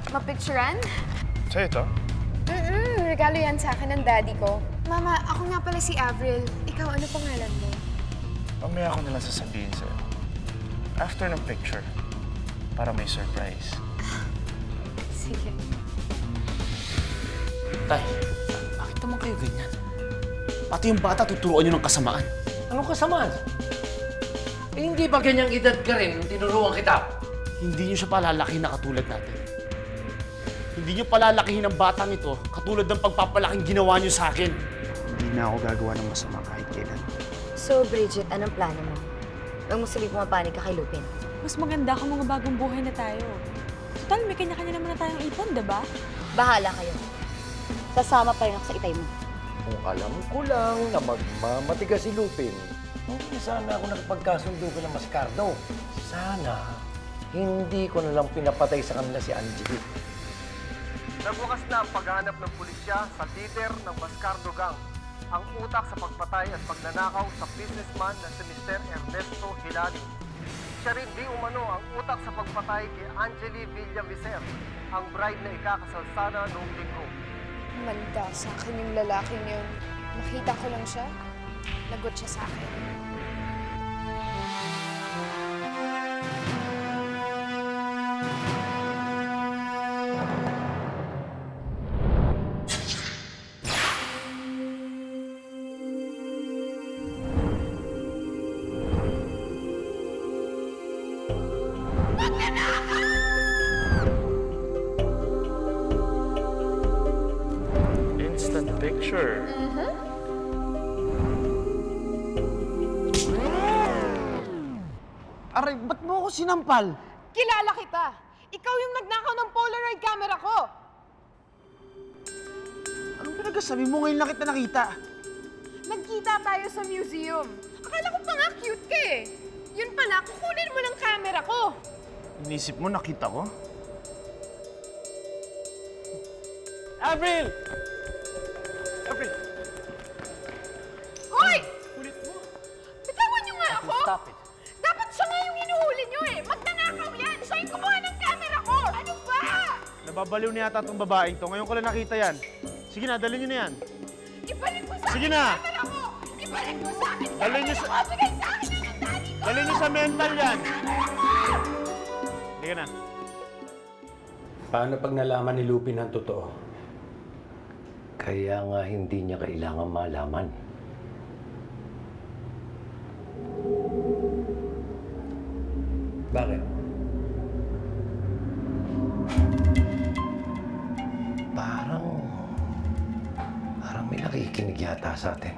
Mapicturan? Sa'yo to? Regalo yan sa akin ng daddy ko. Mama, ako nga pala si Avril. Ikaw, ano pangalan mo? Mamaya ko nalang sasabihin sa'yo. After ng picture, para may surprise. Sige. Tay, bakit naman kayo ganyan? Pati yung bata tuturuan nyo ng kasamaan. Anong kasamaan? Eh, hindi ba ganyang edad ka rin nung tinuruan kita? Hindi nyo siya palalakihin na katulad natin. Hindi nyo palalakihin ang batang ito katulad ng pagpapalaking ginawa nyo sa akin. Hindi na ako gagawa ng masama kahit kailan. So, Bridget, anong plano mo? Huwag mo sabihin pumapanig ka kay Lupin. Mas maganda kung mga bagong buhay na tayo. Total, may kanya-kanya naman na tayong ipon, diba? Bahala kayo. Sasama pa rin ako sa itay mo. Kung alam ko lang na magmamatigas si Lupin, hindi sana ako nakapagkasundo ko ng Mascardo. Sana hindi ko na lang pinapatay sa kanila si Angie. Nagwakas na ang paghahanap ng pulisya sa lider ng Mascardo Gang, ang utak sa pagpatay at pagnanakaw sa businessman na si Mr. Ernesto Hilani. Siya rin di umano ang utak sa pagpatay kay Angeli Villavicer, ang bride na ikakasal sana noong linggo. Manda sa akin yung lalaking yun. Nakita ko lang siya. Lagot siya sa akin. Instant picture. Aray, ba't mo ako sinampal? Kilala kita! Ikaw yung nagnakaw ng Polaroid camera ko! Anong pinagsasabi mo ngayon lang kita nakita? Nagkita tayo sa museum. Akala ko pa nga cute ka eh. Yun pala, kukunin mo ng camera ko. Inisip mo, nakita ko? Avril! Avril! Hoy! Bitawan niyo nga ako! Stop it. Dapat siya nga yung hinuhuli niyo eh! Magnanakaw yan! Siya yung kumuha ng camera ko! Ano ba? Nababaliw na yata itong babaeng to. Ngayon ko lang nakita yan. Sige na, dalhin nyo na yan. Ibalik mo sa Sige akin na! yung camera ko! Ibalik mo sa akin! Dalhin niyo sa... Bigay sa akin yan ng daddy ko! Dalhin nyo sa mental yan! Sige na. Paano pag nalaman ni Lupin ang totoo? Kaya nga hindi niya kailangan malaman. Bakit? Parang may nakikinig yata sa atin.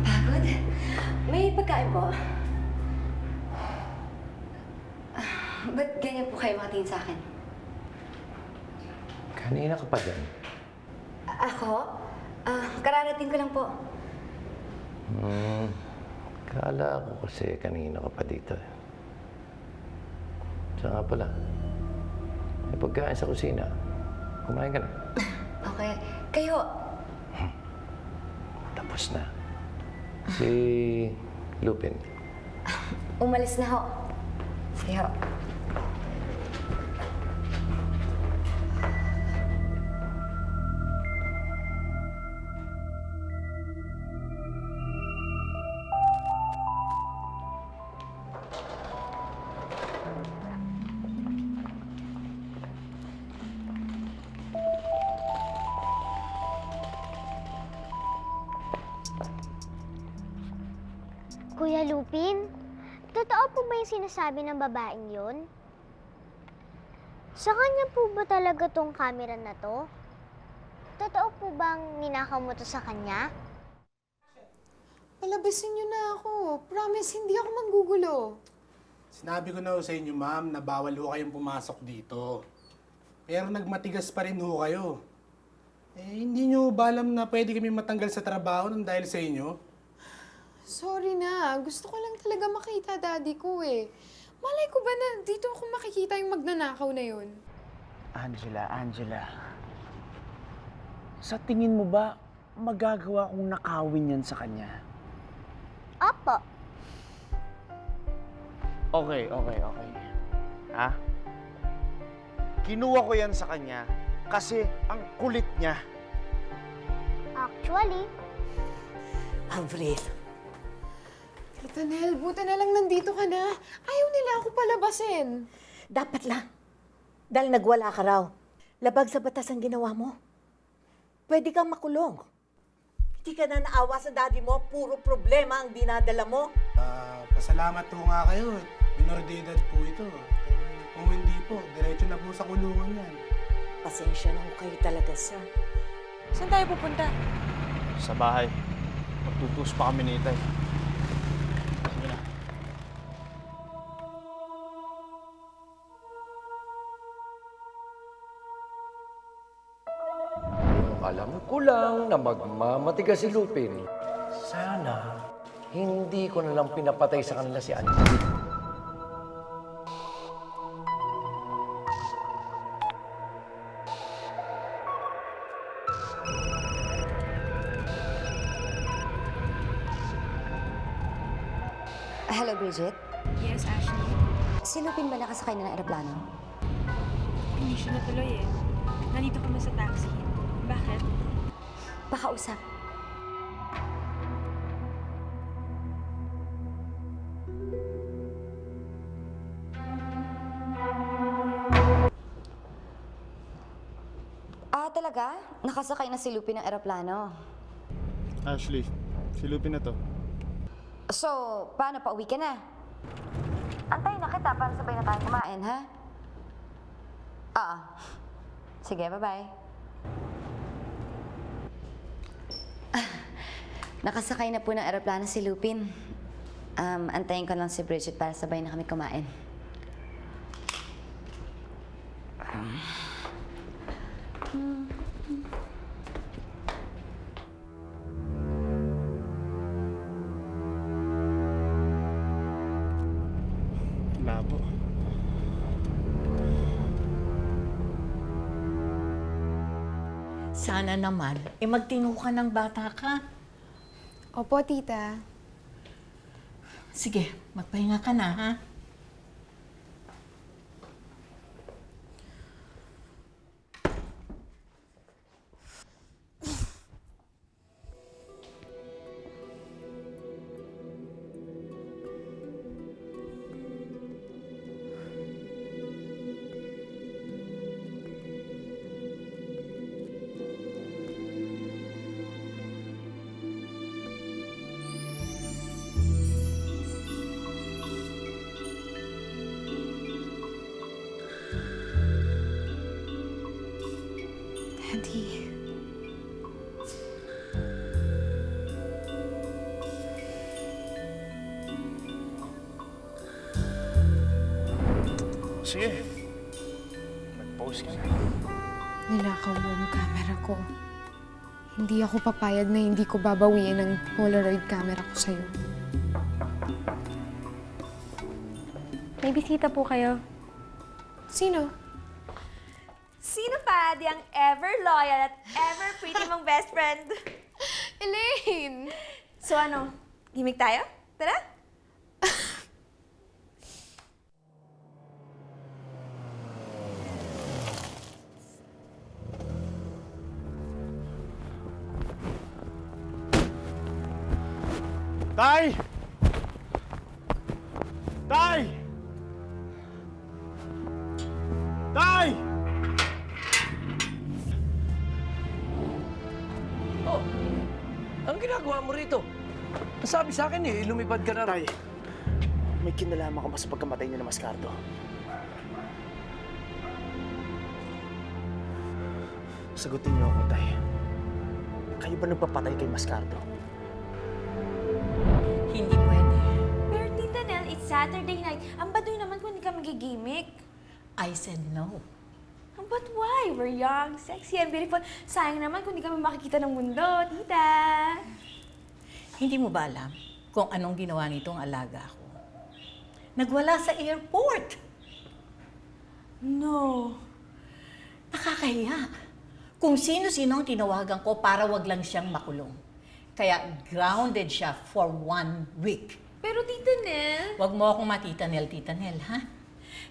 Pagod? May pagkain po. Ba't ganyan po kayo makatingin sa akin? Kanina ka pa dyan. Ako? Kararating ko lang po. Kala ko kasi kanina ka pa dito. Siya nga pala. May pagkain sa kusina. Kumain ka na. Okay. Kayo, Tapos na. Si Lupin. umalis na ho. Sige ho. Kuya Lupin, totoo po ba yung sinasabi ng babaeng yun? Sa kanya po ba talaga tong camera na to? Totoo po bang ninakaw mo to sa kanya? Palabasin niyo na ako. Promise, hindi ako manggugulo. Sinabi ko na ho sa inyo, ma'am, na bawal ho kayong pumasok dito. Pero nagmatigas pa rin ho kayo. Hindi nyo ba alam na pwede kami matanggal sa trabaho nang dahil sa inyo? Sorry na. Gusto ko lang talaga makita daddy ko eh. Malay ko ba na dito ako makikita yung magnanakaw na yun? Angela. Sa tingin mo ba, magagawa kong nakawin yan sa kanya? Opo. Okay. Ha? Kinuha ko yan sa kanya kasi ang kulit niya. Actually, Avril, Nathaniel, buti na lang nandito ka na. Ayaw nila ako palabasin. dapat lang. Dahil nagwala ka raw. Labag sa batas ang ginawa mo. Pwede kang makulong. Hindi ka na naawa sa daddy mo, puro problema ang dinadala mo. Pasalamat po nga kayo. Minor de edad po ito. Kung hindi po, diretso na po sa kulungan yan. Pasensya na ho kayo talaga, sir. Saan tayo pupunta? Sa bahay. Magtutus pa kami ni Itay. Sige na. Alam ko lang na magmamatigas si Lupin. Sana, hindi ko na lang pinapatay sa kanila si Angelique. Hello, Bridget. Yes, Ashley. Si Lupin ba nakasakay na ng eroplano? Hindi siya natuloy eh. Nandito kami sa taxi. Bakit? Pakausap. Talaga? Nakasakay na si Lupin ng eroplano. Ashley, si Lupin na to. So, paano? Pauwi ka na? Antayin na kita para sabay na tayo kumain, ha? Oo. Sige, bye-bye. Nakasakay na po ng eroplano si Lupin. Antayin ko lang si Bridget para sabay na kami kumain. Labo. Sana naman, magtino ka ng bata ka. Opo, tita. Sige, magpahinga ka na, ha? Daddy. Sige. Mag-post ka na. Nilakaw mo ang camera ko. Hindi ako papayag na hindi ko babawiin ang Polaroid camera ko sa'yo. May bisita po kayo. Sino? Sino pa di ang ever loyal at ever pretty mong best friend? Elaine! So ano, gimmick tayo? Tara? Tay! Tay! Tay! Oh, anong ginagawa mo rito? Sabi sa akin lumipad ka na. Tay, may kinalaman ka ba sa pagkamatay ni Mascardo? Sagutin niyo ako, Tay. Kayo ba nagpapatay kay Mascardo? Hindi pwede. Pero Tita Nel, it's Saturday night. Ang baduy naman kung hindi ka magigimik. I said no. But why? We're young, sexy, and beautiful. Sayang naman kung hindi kami makikita ng mundo, tita. Hindi mo ba alam kung anong ginawa nitong alaga ko? Nagwala sa airport. No. Nakakahiya. Kung sino-sino ang tinawagan ko para wag lang siyang makulong. Kaya grounded siya for 1 week. Pero Tita Nel... Wag mo akong matitanel, Tita Nel, ha?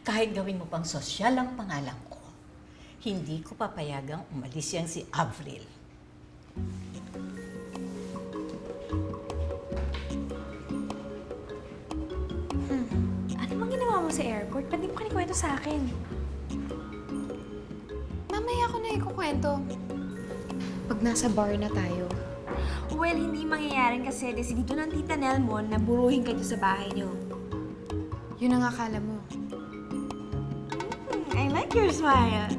Kahit gawin mo pang sosyal ang pangalan ko, hindi ko papayagang umalis yang si Avril. Ano bang ginawa mo sa airport? Ba't di mo kinikwento sa akin? Mamaya ko na ikukwento. Pag nasa bar na tayo. Well, hindi mangyayarin kasi desidido ng Tita Nel mo na buruhin kayo sa bahay niyo. Yun ang akala mo. I like your smile.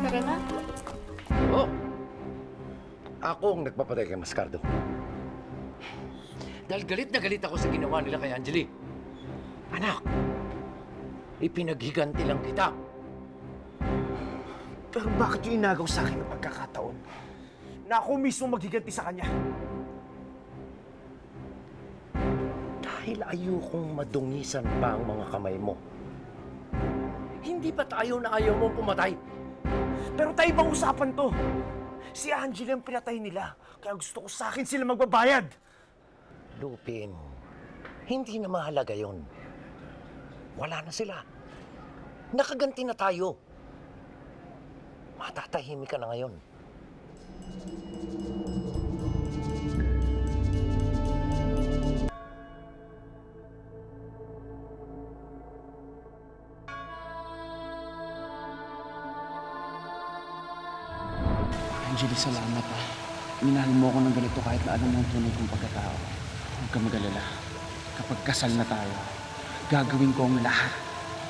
Tara na. Oh! Ako ang nagpapatay kay Mascardo. Dahil galit na galit ako sa ginawa nila kay Angeli. Anak, ipinaghiganti lang kita. Pero bakit yung inagaw sa akin ng pagkakataon na ako mismo maghiganti sa kanya? Dahil ayokong madungisan pa ang mga kamay mo. Hindi ba tayo na ayaw mong pumatay? Pero tayo bang usapan to? Si Angela ang pinatay nila, kaya gusto ko sa akin sila magbabayad. Lupin, hindi na mahalaga yon. Wala na sila. Nakaganti na tayo. Matatahimik ka na ngayon. Angeli, salamat ah. Minahal mo ako ng ganito kahit na alam mo ang tunay kong pagkatao. Huwag ka mag-alala. Kapag kasal na tayo, gagawin ko ang lahat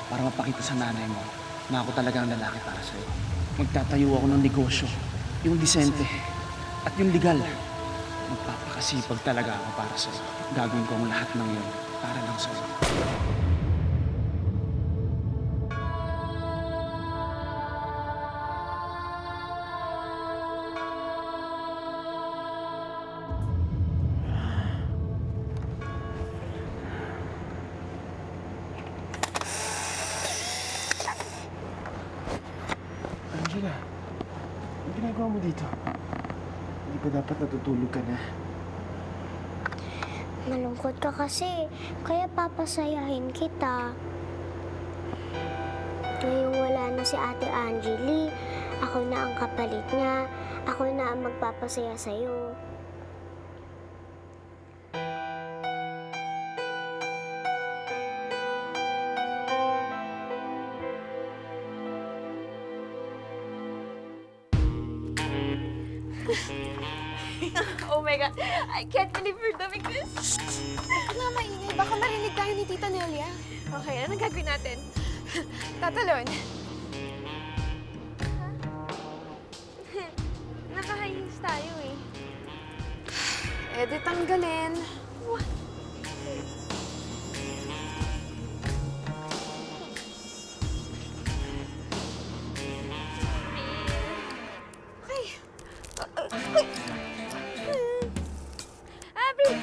para mapakita sa nanay mo na ako talaga ang lalaki para sa'yo. Magtatayo ako ng negosyo, yung disente at yung legal. Magpapakasipag talaga ako para sa'yo. Gagawin ko ang lahat ng yun para lang sa'yo. Angela, ang ginagawa mo dito? Hindi ba dapat natutulog ka na? Malungkot ka kasi, kaya papasayahin kita. Ngayong wala na si Ate Angeli, ako na ang kapalit niya. Ako na ang magpapasaya sa'yo. Oh my God, I can't believe we're doing this. Huwag ka nga maingay. Baka marinig tayo ni Tita Nelia. Okay, ano gagawin natin? Tatalon. Naka-high heels tayo eh. Eh, di tanggalin. Avril!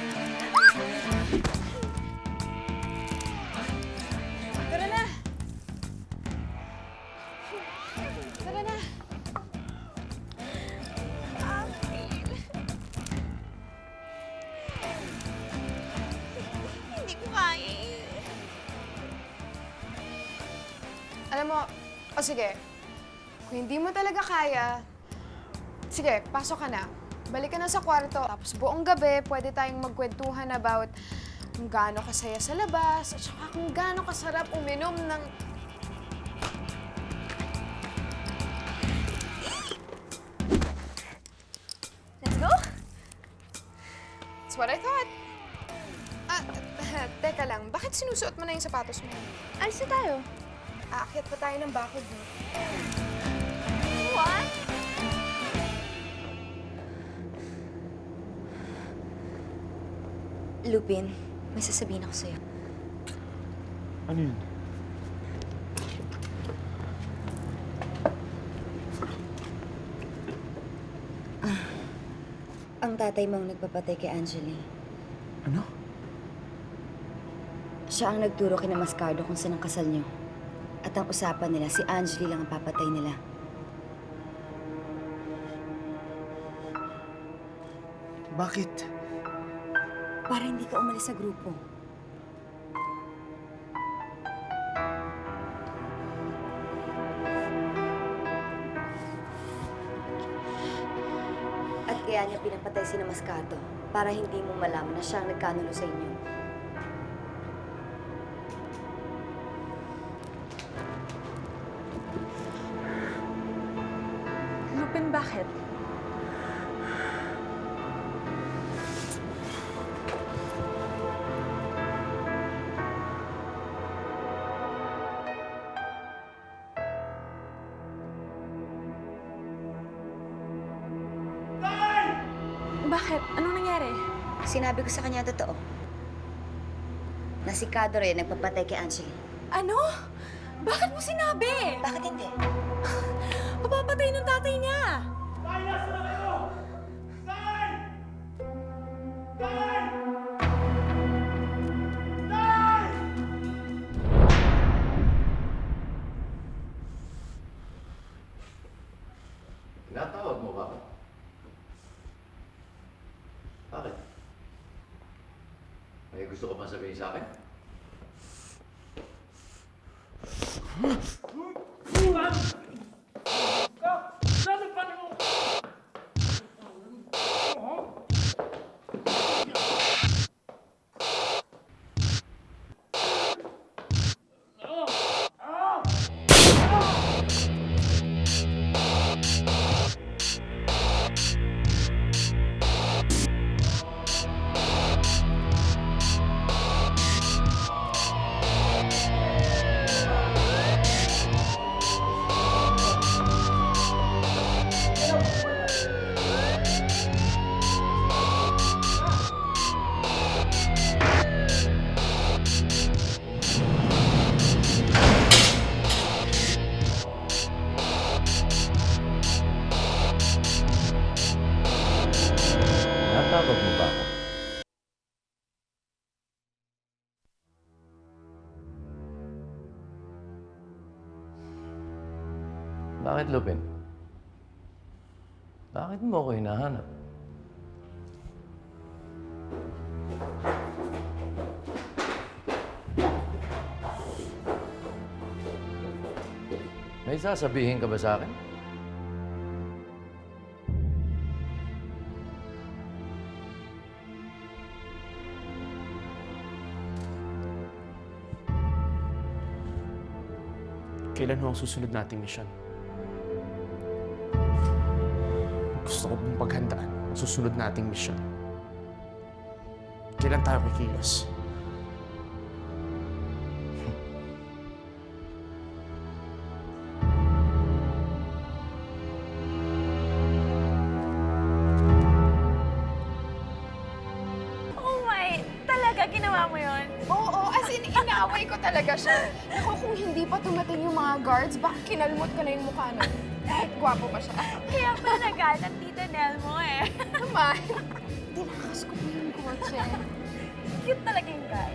Tara na. Tara na. Hindi ko kaya eh. Alam mo, o sige, kung hindi mo talaga kaya, sige, pasok ka na. Balik ka na sa kwarto. Tapos buong gabi, pwede tayong magkwentuhan about kung gaano kasaya sa labas at saka kung gaano kasarap uminom ng... Let's go? That's what I thought. Teka lang, bakit sinusuot mo na yung sapatos mo? Alis na tayo. Aakyat pa tayo ng bakod mo. What? Lupin, may sasabihin ako sa'yo. Ano yun? Ang tatay mo ang nagpapatay kay Angeli. Ano? Siya ang nagturo kina Mascardo kung saan ang kasal niyo. At ang usapan nila, si Angeli lang ang papatay nila. Bakit? Para hindi ka umalis sa grupo. At kaya niya pinapatay si Mascardo para hindi mo malaman na siya ang nagkanulo sa inyo. Lupin, bakit? Bakit? Anong nangyari? Sinabi ko sa kanya ang totoo. Na si Cadore nagpapatay kay Angeli. Ano? Bakit mo sinabi? Bakit hindi? Papapatay ng tatay niya! Tinatawag mo ba ako? Bakit? May gusto ka bang sabihin sa akin? Tinatawag mo ba ako? Bakit, Lupin? Bakit mo ako hinahanap? May sasabihin ka ba sa akin? Kailan ho ang susunod nating misyon? Gusto ko pong paghandaan ang susunod nating misyon. Kailan tayo kikilos? Oh my, talaga ginawa mo yun? Oo, as in, inaaway ko talaga siya. Naku, kung hindi pa tumating yung mga guards, baka kinalmot ko na yung mukha nun. Kahit gwapo pa siya. Kaya pala nagalit Tita Nel mo eh. Naman, tinakas ko pa yung kotse. Cute talaga yung guy.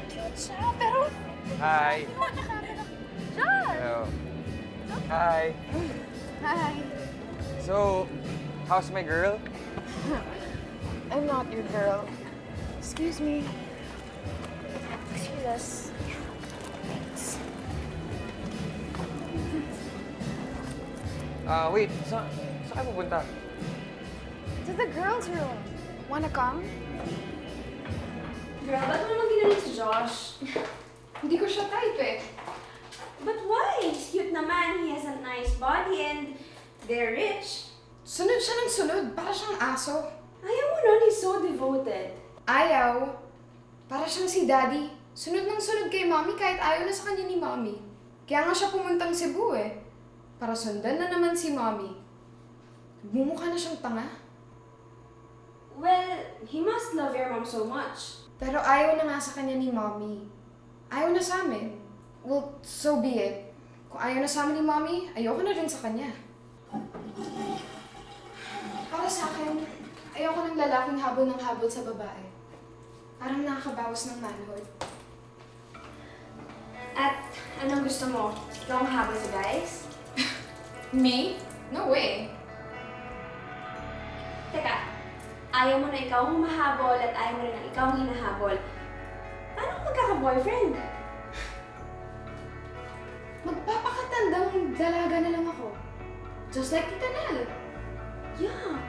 Cute siya, pero... Hi. John! Hello. Hi. Hi. So, how's my girl? I'm not your girl. Excuse me. Excuse us. Thanks. Wait. Saan kayo pupunta? To the girls' room. Wanna come? Girl, ba't mo naman ginalit si Josh? Hindi ko siya type eh. But why? He's cute naman. He has a nice body and they're rich. Sunod siya ng sunod. Para siyang aso. Ayaw mo nun, he's so devoted. Ayaw. Para siyang si Daddy. Sunod ng sunod kay Mommy kahit ayaw na sa kanya ni Mommy. Kaya nga siya pumuntang Cebu eh. Para sundan na naman si Mommy. Nagmumukha na siyang tanga. Well, he must love your mom so much. Pero ayaw na nga sa kanya ni Mommy. Ayaw na sa amin. Well, so be it. Kung ayaw na sa amin ni Mommy, ayoko na rin sa kanya. Para sa akin, ayoko ng lalaking habol ng habol sa babae. Parang nakakabawas ng manhood. At anong gusto mo? Ikaw ang habol sa guys? Me? No way. Teka, ayaw mo na ikaw ang humahabol at ayaw mo rin na ikaw ang hinahabol, paano kung magkaka-boyfriend? Magpapakatandang dalaga na lang ako. Just like Tita Nell. Yuck!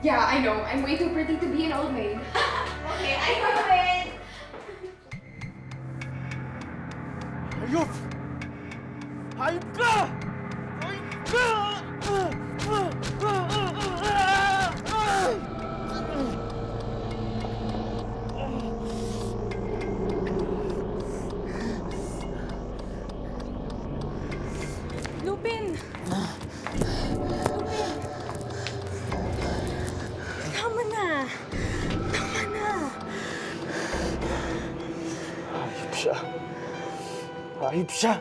Yeah, I know. I'm way too pretty to be an old maid. Okay, I know it! Hayop! Hayop ka! Hayop ka! Lupin! Lupin! Tama na! Tama na! Hayop siya. Hayop siya!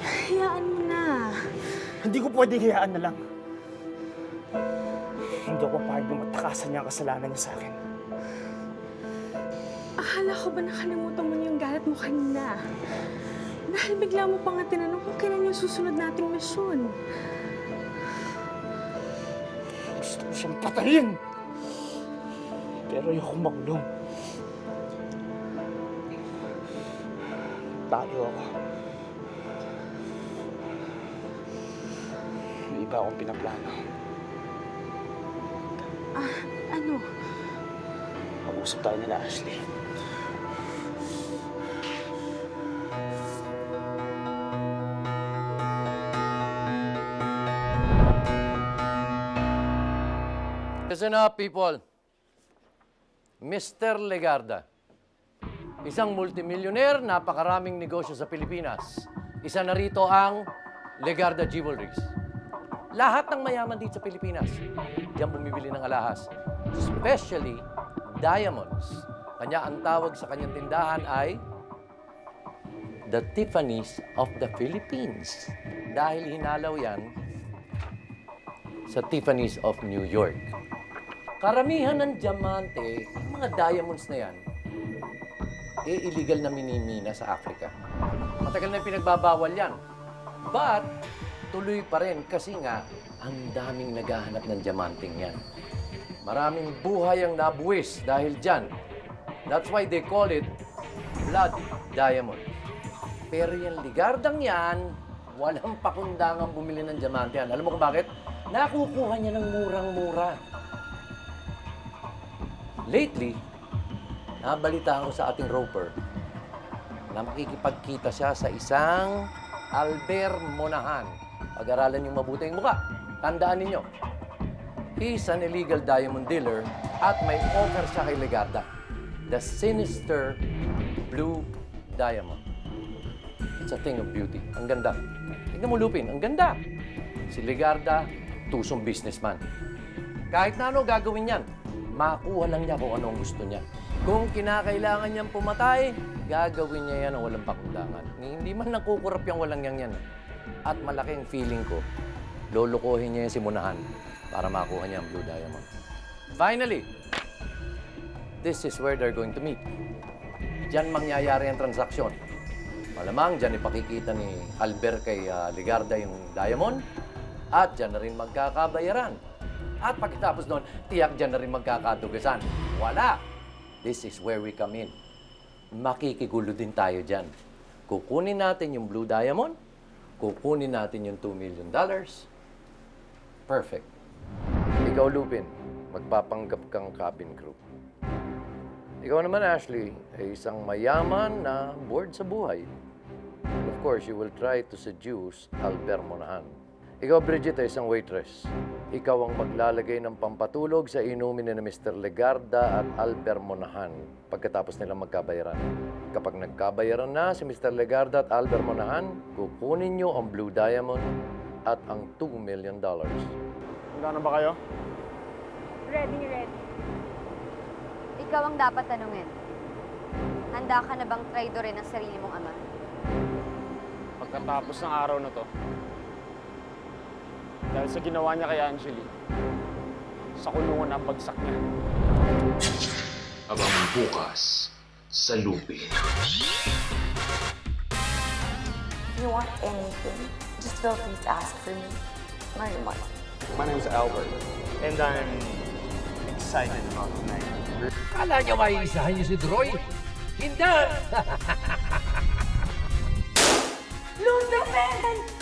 Hayaan mo na. Hindi ko pwedeng hayaan na lang. Hindi ako pahig na matakasan niya ang kasalanan niya sa akin. Akala ko ba nakalimutan mo na yung galit mo kanina? Dahil bigla mo pa nga tinanong kung kailan yung susunod nating misyon. Gusto ko siyang patayin! Pero ayokong makulong. Tayo ako. May iba akong pinaplano. Ano? Mag-usap tayo nila, Ashley. Listen up, people. Mr. Legarda, isang multimillionaire, napakaraming negosyo sa Pilipinas. Isa na rito ang Legarda Jewelries. Lahat ng mayaman dito sa Pilipinas, diyan bumibili ng alahas. Especially diamonds. Kanya ang tawag sa kanyang tindahan ay The Tiffany's of the Philippines. Dahil hinalaw yan sa Tiffany's of New York. Karamihan ng diamante, yung mga diamonds na yan, illegal na minimina sa Africa. Matagal na yung pinagbabawal yan. But, tuloy pa rin kasi nga, ang daming naghahanap ng diamanting yan. Maraming buhay ang nabuwis dahil dyan. That's why they call it blood diamond. Pero yung ligardang yan, walang pakundangang bumili ng diamante yan. Alam mo kung bakit? Nakukuha niya ng murang-mura. Lately, nabalitaan ko sa ating roper na makikipagkita siya sa isang Albert Monahan. Pag-aralan niyong mabuti yung mukha. Tandaan ninyo. He's an illegal diamond dealer at may offer siya kay Legarda. The sinister blue diamond. It's a thing of beauty. Ang ganda. Tingnan mo, Lupin, ang ganda. Si Legarda, tusong businessman. Kahit na ano gagawin yan, makuha lang niya kung ano ang gusto niya. Kung kinakailangan niyang pumatay, gagawin niya yan ang walang pakundangan. Hindi man nakukurap yung walang yan. At malaking feeling ko, lulukuhin niya yung si Monahan para makuha niya ang blue diamond. Finally, this is where they're going to meet. Diyan mangyayari ang transaksyon. Malamang diyan ipakikita ni Albert kay Legarda yung diamond at diyan na rin magkakabayaran. At pagkatapos doon, tiyak dyan na rin magkakadugasan. Wala! This is where we come in. Makikigulo din tayo dyan. Kukunin natin yung blue diamond, kukunin natin yung $2 million. Perfect. Ikaw, Lupin, magpapanggap kang cabin crew. Ikaw naman, Ashley, ay isang mayaman na bored sa buhay. And of course, you will try to seduce Albert Monahan. Ikaw, Bridget, ay isang waitress. Ikaw ang maglalagay ng pampatulog sa inumin ni Mr. Legarda at Albert Monahan pagkatapos nilang magkabayaran. Kapag nagkabayaran na si Mr. Legarda at Albert Monahan, kukunin niyo ang blue diamond at ang $2 million. Handa na ba kayo? Ready. Ikaw ang dapat tanungin. Handa ka na bang traidorin ang sarili mong ama? Pagkatapos ng araw na to, dahil sa ginawa niya kay Angeli, sa kulungan ang bagsak niya. Abangan bukas sa Lupin. If you want anything, just feel free to ask for me. Marimar. My name's Albert. And I'm excited about tonight. Kala niyo maiisahan niyo si Troy? Hindi! Lundo, Ben!